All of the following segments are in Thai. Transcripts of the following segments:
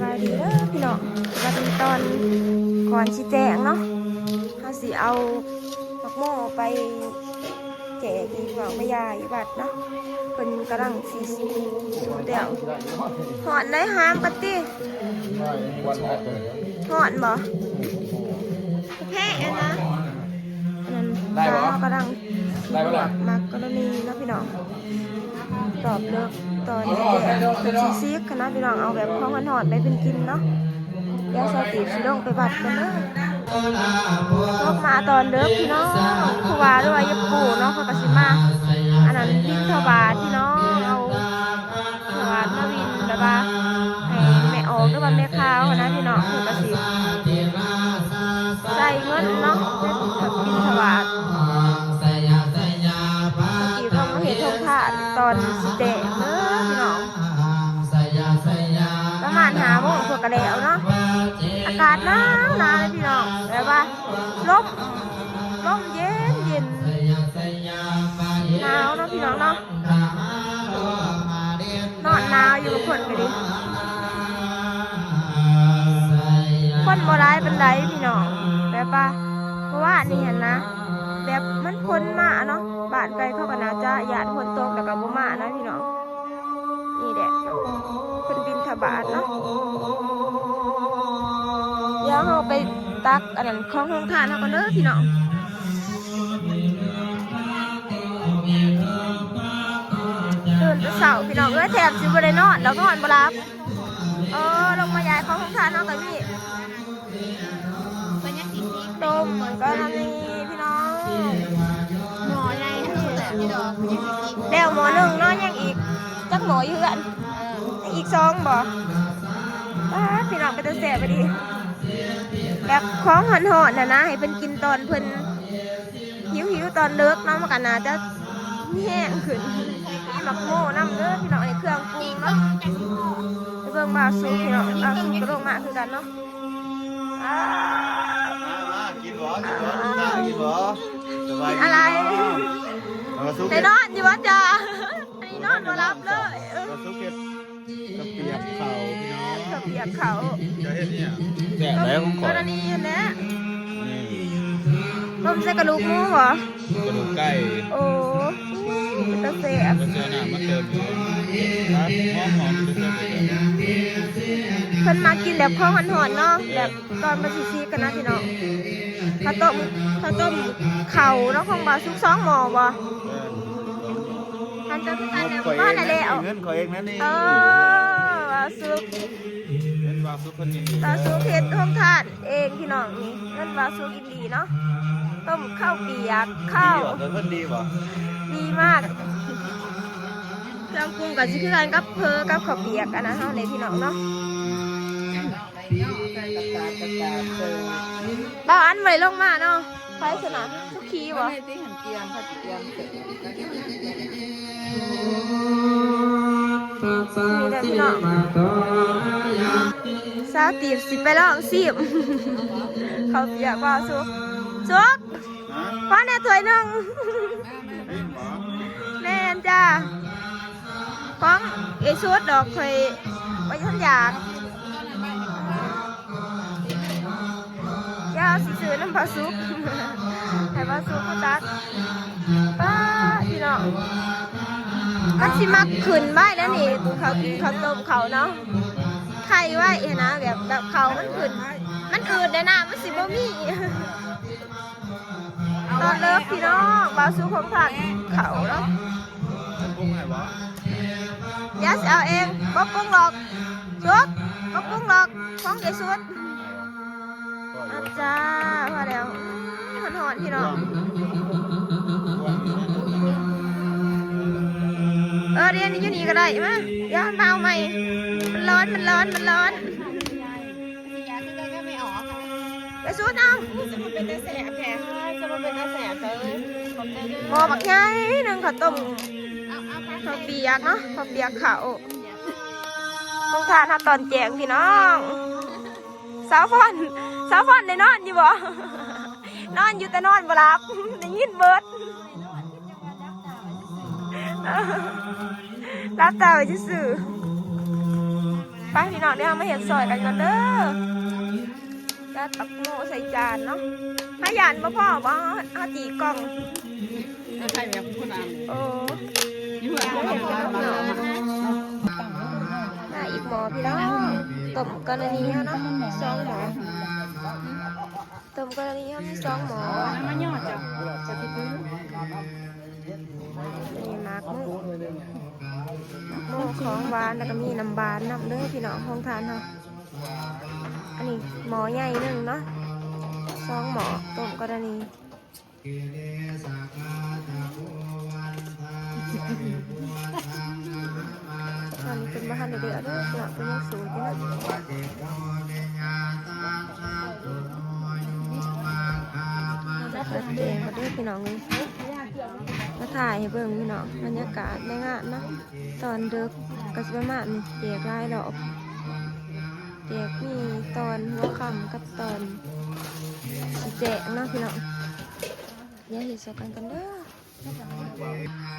บายดีเด้อพี่น้องสวัสดีตอนก่อนชี้แจงเนาะเขาสิเอาผักโม่ไปแจกอีกฝั่งแม่ยายบัดเนาะเป็นกำลังสีเดี่ยวหอนได้หามปฏิหอนบ่แพ้นะได้บ่กำลังมักกรณีเนาะพี่น้องตอบเลิกตอนซีกคณะพี่น้องเอาแบบข้าวมันหอดไปเป็นกินเนาะเดี๋ยวสติสิลงไปบัดกันเนาะลงมาตอนเลิกพี่น้องขวาด้วยยับปูเนาะเขากระสิมาอันนั้นพิ้งถวายพี่น้องเอาถวายมาวินแล้วก็ให้แม่ออกด้วยวันแม่ข้าวนะพี่น้องเขากระสิใส่เงินเนาะเป็นพิ้งถวายต้องมาเห็นทงผ่านตอนสิเตะเนอะพี่น้องประมาณ5 โมงพวกกระเดวเนาะอากาศหนาวเลยพี่น้องแบบว่าลมเย็นหนาวเนาะพี่น้องเนาะนอนหนาวอยู่กับคนไปดิคนโบราณเป็นไรพี่น้องแบบว่าเพราะว่านี่เห็นนะแบบมันพ้นมาเนาะบ้านไกลเข้ากันนะจะหยาดพ้นตกแล้วก็บ่มานะพี่น้องนี่แหละเป็นบินทบาทเนาะเดี๋ยวเราไปตักอันนั้นของห้องทานเรากันเด้อพี่น้องตื่นแต่เช้าพี่น้องแถมสิบ่ได้นอนแล้วก็นอนบ่หลับลงมาย้ายของห้องทานเรากันพี่ต้มก็ทำนี่พี่น้องหมอใหญ่พี่ดอกแล้วหมอหนึ่งนอนยังอีกจักหมออยู่กันอีก2บ่พี่น้องไปตัวเสียไปดิแบบของหอนๆนะให้เป็นกินตอนเพิ่นหิวตอนเลิกเนาะมันกันนะจะแห้งขึ้นมีหมักโม่น้ำเด้อพี่น้องในเครื่องปรุงเนาะเบิ่งบาซูพี่น้องบาซูกระโดดมาคือกันเนาะกินบ่อะไรในนอนอยู่วะจ้าอันนี้นอนมารับเลยซุกเก็ดกระเปียกเข่าพี่น้องกระเปียกเขาจะเห็นเนี่ยแก่แล้วของข่อยอันนี้นะต้มใส่กระดูกหมูเหรอกระดูกไก่โอ้เป็นตะเสียบเจอหน้ามาเติมอยู่ครับหอมเพิ่นมากินแบบข้าวหอนๆเนาะแบบตอนมาซีกันนะพี่น้องข้าวต้มเข่าเนาะของบาซุก2 หม้อบ่ทันจะคือกันเนี่ยบ้านอะไรเอาเงินข่อยเองนั่นนี่บาซุกเงินบาซุกคนนี้บาซุกเฮ็ดห้องทานเองพี่น้องนี่เงินบาซุกกินดีเนาะต้มข้าวเปียกข้าวเพิ่นดีบ่ดีมากเครื่องปรุงกับสิคือกันกับกับข้าวเปียกอันนั้นเฮาเลยพี่น้องเนาะบ้านไว้ลงมาเนาะไปสนามทุกขีวะมีแต่พี่น้องสาวตีบสิไปลองสิบเขาเปียกว่าซุกป้าแน่ถวยหนึ่งแน่จ้าของชุดดอกเคยไปท่านอยากยาซื้อน้ำปลาซุปให้ปลาซุปก็ตักป้าพี่น้องมันสิมักขึ้นไว้แล้วนี่เขาต้มเขาเนาะไข่ไว้นะแบบเขามันขึ้นมันอืดในน้ำมันสิบ่มีตอนเลิกพี่น้องปลาซุปของผักเขาเนาะยาสิเอาเองบ๊อบปุ้งหลอกชุดบ๊อบปุ้งหลอกของเกชุดจ้าพอแล้วหอนพี่น้องเรียนอยู่นี่ก็ได้มั้ยเดี๋ยวเบาใหม่มันร้อนไปสู้น้องจะมาเป็นตาแสบแท้เลยหม้อบักใหญ่นึงข้าวต้มข้าวเปียกเนาะข้าวเปียกข้าวต้องทานตอนแจงพี่น้องสาวฟอนได้นอนอยู่บ่นอนอยู่แต่นอนบ่หลับได้ยินเบิดรับตาไว้ซื่อ ไปพี่น้องเดี๋ยวมาเห็ดซอยกันก่อนเด้อจะตักโมใส่จานเนาะถ้าหยานบ่พ่อบ่เอาจีกล่อง ใช่แบบคนอ่าน โอ้ ยิ่งอ่าน ได้อีกหมอพี่น้องต้มกรณีเนาะ2 หมอต้มกรณีมี2 หมอ มันยอดจ้ะจะที่พื้น นี่มากโม่ของหวานแล้วก็มีน้ำบานน้ำเด้อพี่น้องห้องทานเนาะอันนี้หมอใหญ่หนึ่งเนาะ2 หมอต้มกรณีอันนี้เป็นบ้านเดือดเด้อพี่น้องเป็นยังสูงอยู่นะเราได้เปิดแดงมาเด้อพี่น้องเลยมาถ่ายให้เบิ่งพี่น้องบรรยากาศในงานเนาะตอนดึกก็สิประมาณนี้แจกหลายดอกแจกมีตอนหัวค่ำกับตอนสิแจกเนาะพี่น้องเดี๋ยวเห็นสกันกันเด้อ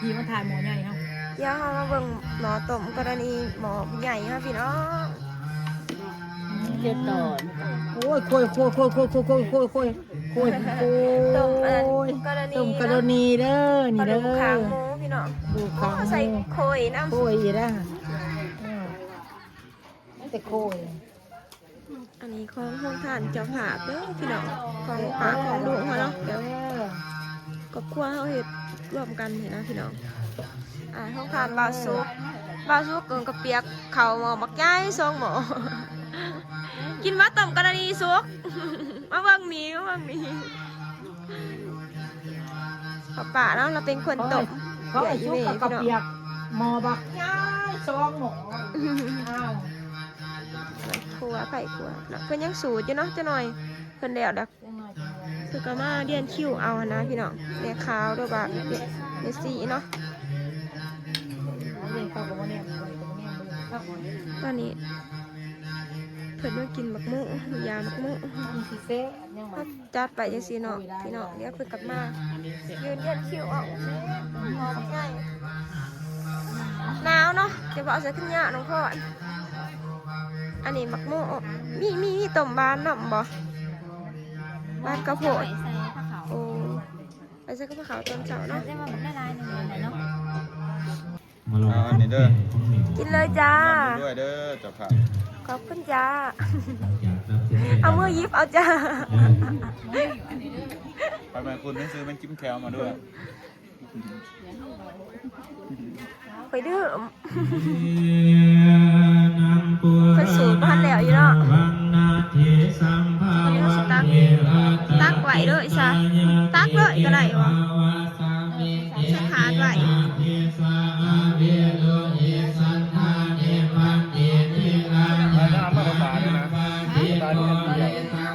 ยี่มาถ่ายหมอใหญ่เนาะ เดี๋ยวเรามาเบิ่งหมอต้มกรณีหมอใหญ่ค่ะพี่น้อง เจ็ดตอน โอ้ยโคยโคยโคยโคยโคยโคยโคยโคยโคย ต้มอันกรณี ต้มกระนีเด้อ ป นี่ ลา เด้ ดุ อก ขางหมูพี่น้อง ดูขา ใส่โคยน้ำ โคยอีด้าแต่โคย อันนี้ของห้องทานเจ้าผาเด้อพี่น้องของปากของลูกเขาเนาะเดี๋ยวกับครัวเขาเห็ดรวมกันเห็นนะพี่น้องห้องทานบาซุกเกินกับเปียกเข่าหมอบักย้าย2 หมอ กินมาต้มกรณีซุก มาเบิ่งนี้ป่าเนาะเราเป็นคนต้ม เขาไอ้ชุบกับเปียกหมอบักย้าย2 หมออ้าว ครัวไผ่ครัวเนาะเพิ่นยังสูตรอยู่เนาะจะหน่อยเพิ่นแล้วดักคือก็มาเรียนคิวเอานะพี่น้องเรียกขาวด้วยบากเรียกสีเนาะตอนนี้เพิ่นมากินหมักหมูยาหมักหมูเขาจัดไปจังซี่เนาะพี่น้องเดี๋ยวเพิ่นกลับมายืนเรียนคิวเอาหอมง่ายหนาวเนาะเดี๋ยวเอาใส่ขึ้นยาน้องพ่ออันนี้หมักหมูมีต้มบานเนาะบ่บานกระโพดโอ้ไปใส่กระเพราตอนเช้าเนาะ ได้มาแบบได้ลายหนึ่งเลยเนาะ เอาอันนี้เด้อ กินเลยจ้า น้ำด้วยเด้อเจ้าค่ะ ขอบคุณจ้า เอามือยิบเอาจ้า ไปมาคุณไม่ซื้อแมงจิ้มแคลมาด้วย ไปดื้อไปสูตรบ้านแล้วอยู่เนาะตักไหวเลยซะตักเลยก็ได้วะใช้ขาไหว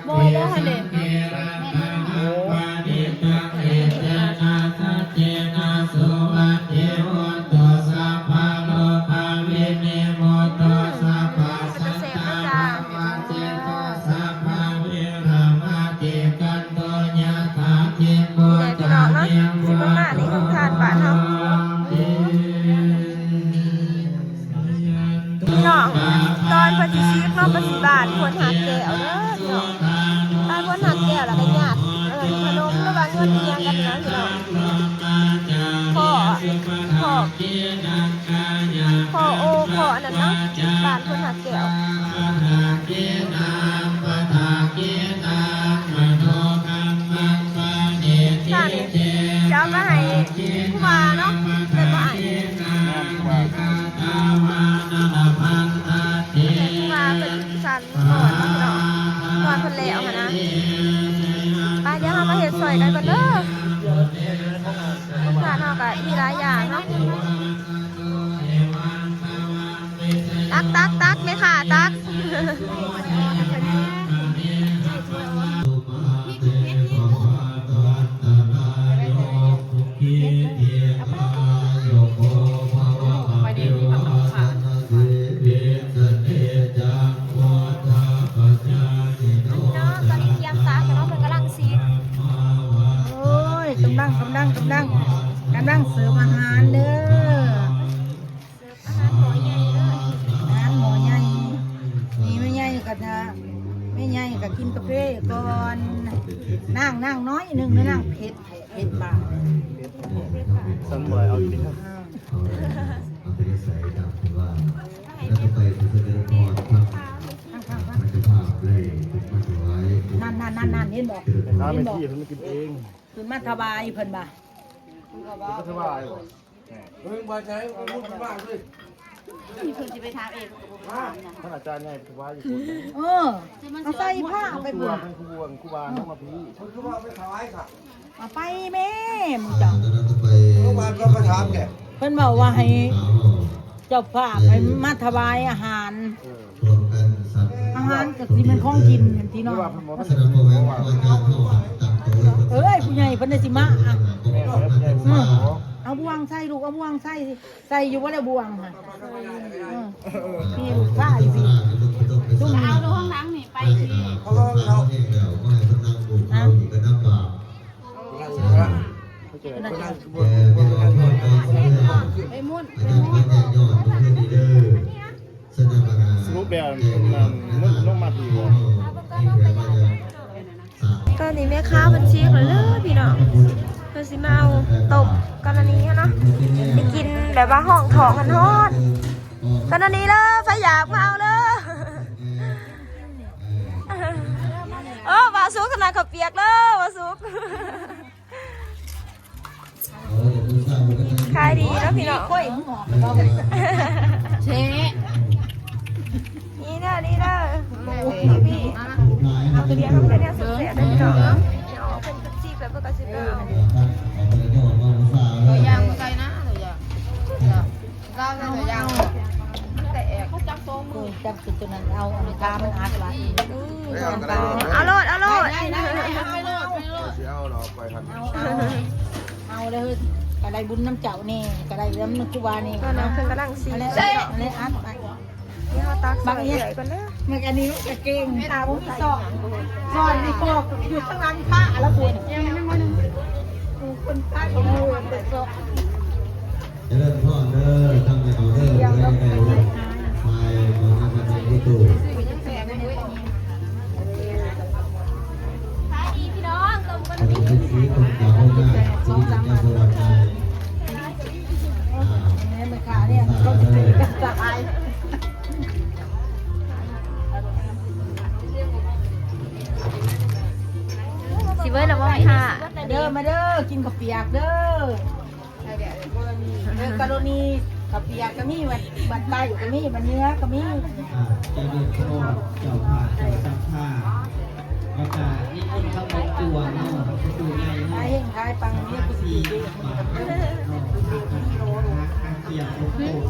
โมโมฮันเด จะเซฟนะจ้านี่แหละพี่น้องเนาะสิประมาณนี้ของทานบ้านเฮาพี่น้องตอนปฏิชีพเนาะปฏิบาทควรหักแก้วเด้อพี่น้องตายควรหักแก้วแล้วก็ญาติขนมแล้วบางเงินเมียกันนะพี่น้องพ่อโอพ่ออันนั้นเนาะบ้านควรหักแก้วท่านจะเอาไปให้ผู้ว่าเนาะเป็นว่าไอ้ผู้ว่าเป็นสันก่อนเนาะก่อนเพิ่นแล้วค่ะนะไปเดี๋ยวเรามาเห็ดซอยกันก่อนเด้อทานเราก็มีหลายอย่างเนาะตักไหมค่ะตักกำลังเสิร์ฟอาหารเด้อ อาหารหมอใหญ่เลย อาหารหมอใหญ่ กันนะไม่ใหญ่ก็กินกาแฟก่อนนั่งน้อยนึงแล้วนั่งเผ็ดบา สมวยเอาอยู่ที่ครับ เอาไปใส่ดำที่ว่าแล้วก็ไปที่เสด็จพ่อครับมันจะภาพเลยผมมาถวาย นั่นเห็นบอก ข้าวไม่ที่ผมกินเอง คือมาถวายเพิ่นบ่า ก็สบายบ่ เฮ้ยมาใช้เอาลูกมากเลย มีคนจะไปถามเอง ท่านอาจารย์ไงถวายอยู่ เอาใส่ผ้าไป ครู เบิ่ บาง ท่านครูบวงครูบาน้องมาพี่ คนก็ว่าไม่ถวายค่ะ เอาไปแม่มึงจ้ะ แล้วก็ไป เมื่อวานก็มาถามแก เพิ่นบอกว่าให้เจ้าภาพให้มาถวายอาหาร รวมกันสัตว์ อาหารก็สิเป็นของกินเห็นพี่น้อง ว่าพระหมอท่าน แสดงว่าแม่อาจารย์เข้าตักตัว เอ้ยผู้ใหญ่เพิ่นได้สิมาอ่ะ แม่แม่ใหญ่หมอ เอาบวงใส่ลูกเอาบวงใส่สิใส่อยู่บ่ได้บวงค่ะพี่ลูกค้าอยู่พี่ตุ้ม เอาดูห้องล้างนี่ไปที่ เขาก็เราเองแล้วก็ให้คนนั่งบุกเราอีกก็นั่งบาป ไม่เจอคนนั่ง แกไม่รอพ่อตอนเพื่อน ไปมุ่น อาจารย์ก็แจ้งยอดเพื่อนดีเด้อสนับสนุน สรุปแล้วมันน้องมาพี่บ่ นี่แกว่าจะสาม ตอนนี้แม่ค้าบัญชีเขาเลยพี่น้องเพิ่นสิมาเอาตบกันอันนี้เนาะได้กินแบบว่าห้องทองกันฮอดกันอันนี้เลยไฟอยากมาเอาเลยบาซุกขนาดเขาเปียกเลยบาซุกขายดีแล้วพี่น้อง กล้วยมึงออกบ่ เชะ นี่เด้อนี่เด้อพี่เอาตัวเดียวเขาเป็นเนี่ยสุดเสียได้พี่น้องเอาเป็นกระจีบแบบกระจีบเอา ตัวยางไกลนะตัวยางเราใส่ตัวยางแต่เขาจับโซ่มือ จับสิตัวนั้นเอาอันกามันอัดไว้ เอาโลดเอาโลด ได้ไปโลด เอาเราไปทัน เอาเลยก็ได้บุญน้ำเจ้านี่ก็ได้น้ำครูบานี่ ก็น้องเพิ่งกำลังซี อะไร นี่ อะไรอัดไป เขาตักใส่ใหญ่ก่อนนะ มันอันนี้จะเก่งตาผมมีสอนนี่ก็อยู่ข้างหลังผ้าแล้วคุณยังไม่มาคนผ้าของมือเป็นสอน จะเริ่มพ่อเด้อทำในเอาเด้อได้ได้ไฟของทำในที่ตู้ ขายดีพี่น้องตบกัน คนที่ซื้อคนเก่าเขาได้ซื้อจากเจ้าตัวใด เนี่ยมันขาเนี่ยเขาจะตีกันตาย สิเว้ยแล้วว่าค่ะ เด้อมาเด้อกินข้าวเปียกเด้อกรณีข้าวเปียกก็มีบัดใบก็มีบัดเนื้อก็มี เจ้าเรื่องพ่อเจ้าผ้าเจ้าซักผ้าประกาศนี่คนเข้าไปตัวเนาะตัวใหญ่ ขายเฮงขายปังเนี่ยกูสิดี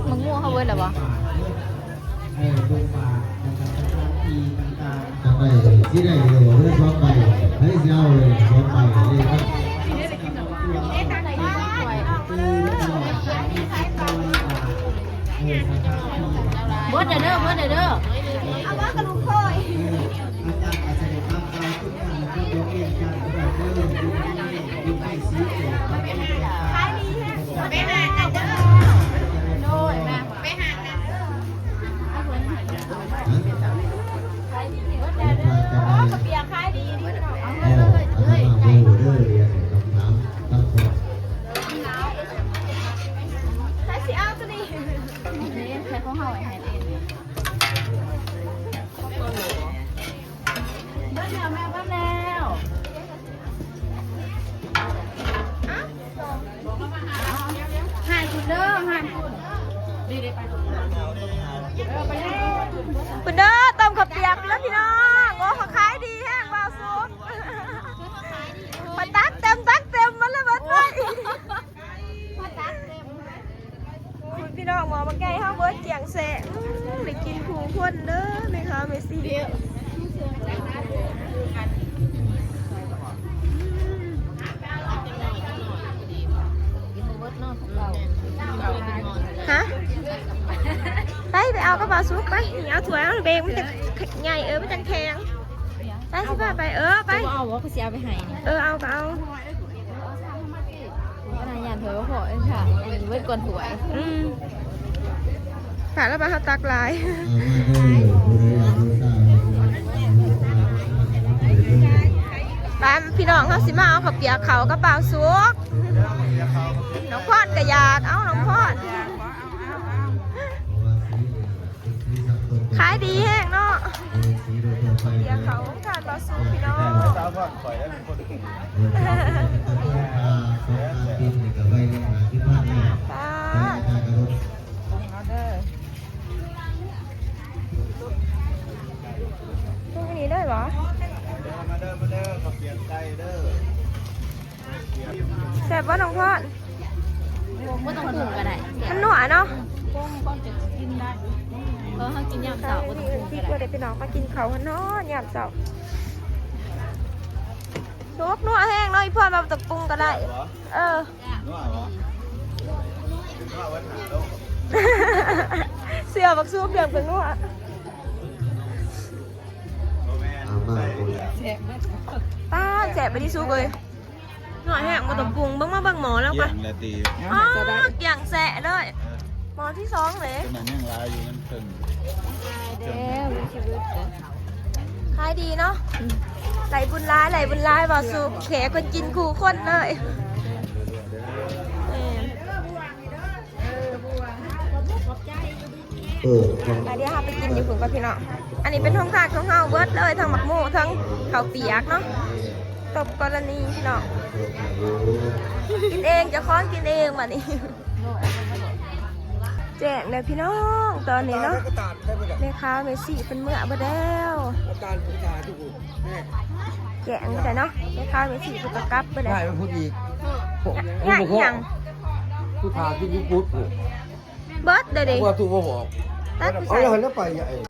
มึงง่วงเขาเว้ยหรอวะ ดูปากนะครับสถานที่ต่างๆจะไปที่ไหนเดี๋ยวเรื่องชอบไปให้เจ้าเลยชอบไปเลยครับ เบิร์ดเด้อเบิร์ดเด้อ เอาว่ากระลุกคอย อาจารย์อาศัยความตายทุกอย่างที่ยกเองการแบบเรื่องดูให้สีเขียว ขายดีไปหากันเด้อ โน่นนะไปหากัน ขายดีเบิดแล้วเด้อข้าวเปียกขายดีพี่น้องเอา เอออาจารย์มาดูเด้อเรียนกับน้ำตั้งคน ใช้สิเอาตัวนี้ นี่ใครเขาเห่าไอ้แฮนเอง บ้านแนวแม่บ้านแนวหายคุณเด้อหายคุณดีไป คุณเด้อต้มข้าวเปียกแล้วพี่น้องโอ้เขาขายดีแห้งบาซุกมาตักเต็มมันเลยเบิดเลยพี่น้องหมอมาใกล้ห้าเบิดเจียงแสะได้กินผูคนเด้อไหมคะเมซี่ฮะไปเอากระเป๋าซุกไปเอาถั่วเอาเบงมันจะใหญ่มันจะแข็งไปสิป้าไปไป เอาวะเขาเสียไปหายนี่ เอาก็เอา นายยันถวยว่าพอเอ็นค่ะอันนี้เว้ยก่อนถวย ฝากแล้วมาเขาตักลาย เอามาเด้อผู้ใดอยากรู้ทราบ พี่น้องเขาสิมาเอาข้าวเปียกเขากระเป๋าสุกน้องพอดก็อยากเอาน้องพอดขายดีแห้งเนาะเปียกเขาของการบาสุกพี่น้อง สาวพ่อข่อยได้เป็นคนเก่ง ป้าตรงนี้ได้เหรอ มาเด้อขับเปลี่ยนใจเด้อ แซ่บว่าน้องพอด ไม่ต้องปรุงก็ได้ มันหนัวเนาะ ก้อนจะกินได้เขากินยำ ใช่ เสาร์ก็ต้อง นี่ ปรุง พี่ ก็ ก็ ได้ ได้ไปน้องมากินเขาวกันเนาะหยาบเจ้าซุปนัวแห้งเนาะอีพ่อมาตะปรุงก็ได้ เออ นัวเหรอนัววันหาโลก เสือบักซุปเดือดเป็นนัว โอ้แม่ ป้าแสบไปที่ซุปเลยหน่อยแห้งมาตะปรุงเบ้างมาเบ้างหมอแล้ว เกี่ ปะ ยงละตี อ๋ออย่างแสะเลยหมอที่สองเลย ขนาดยังลายอยู่นั่นเพิ่ง เด้อมีชีวิตเด้อ ขายดีเนาะไหลบุญร้ายไหลบุญร้ายบ่ซุปแขกคนกินคู่คนเลยเดี๋ยวเราไปกินอยู่ฝุ่นกับพี่น้องอันนี้เป็นท้องทากท้องเฮาเบิร์ดเลยทั้งหมักหมูทั้งข้าวเปียกเนาะตบกรณีพี่น้องกินเองจะค้อนกินเองมานี่แจกเลยพี่น้องตอนนี้เนาะ ก็ตัดได้ไปเลย แม่ค้าเมซี่เป็นเมื่อบ่แล้ว การศึกษาทุกคนนี่ แกะไปแต่เนาะแม่ค้าเมซี่เป็นตะกับไปเลย ได้มาพูดอีก ง่ายยัง ผู้ทาที่ญี่ปุ่น เบิร์ดเดี๋ยวดิ ว่าถูกว่าบอก ตัดไป เอา ใส่ เลยแล้วไปใหญ่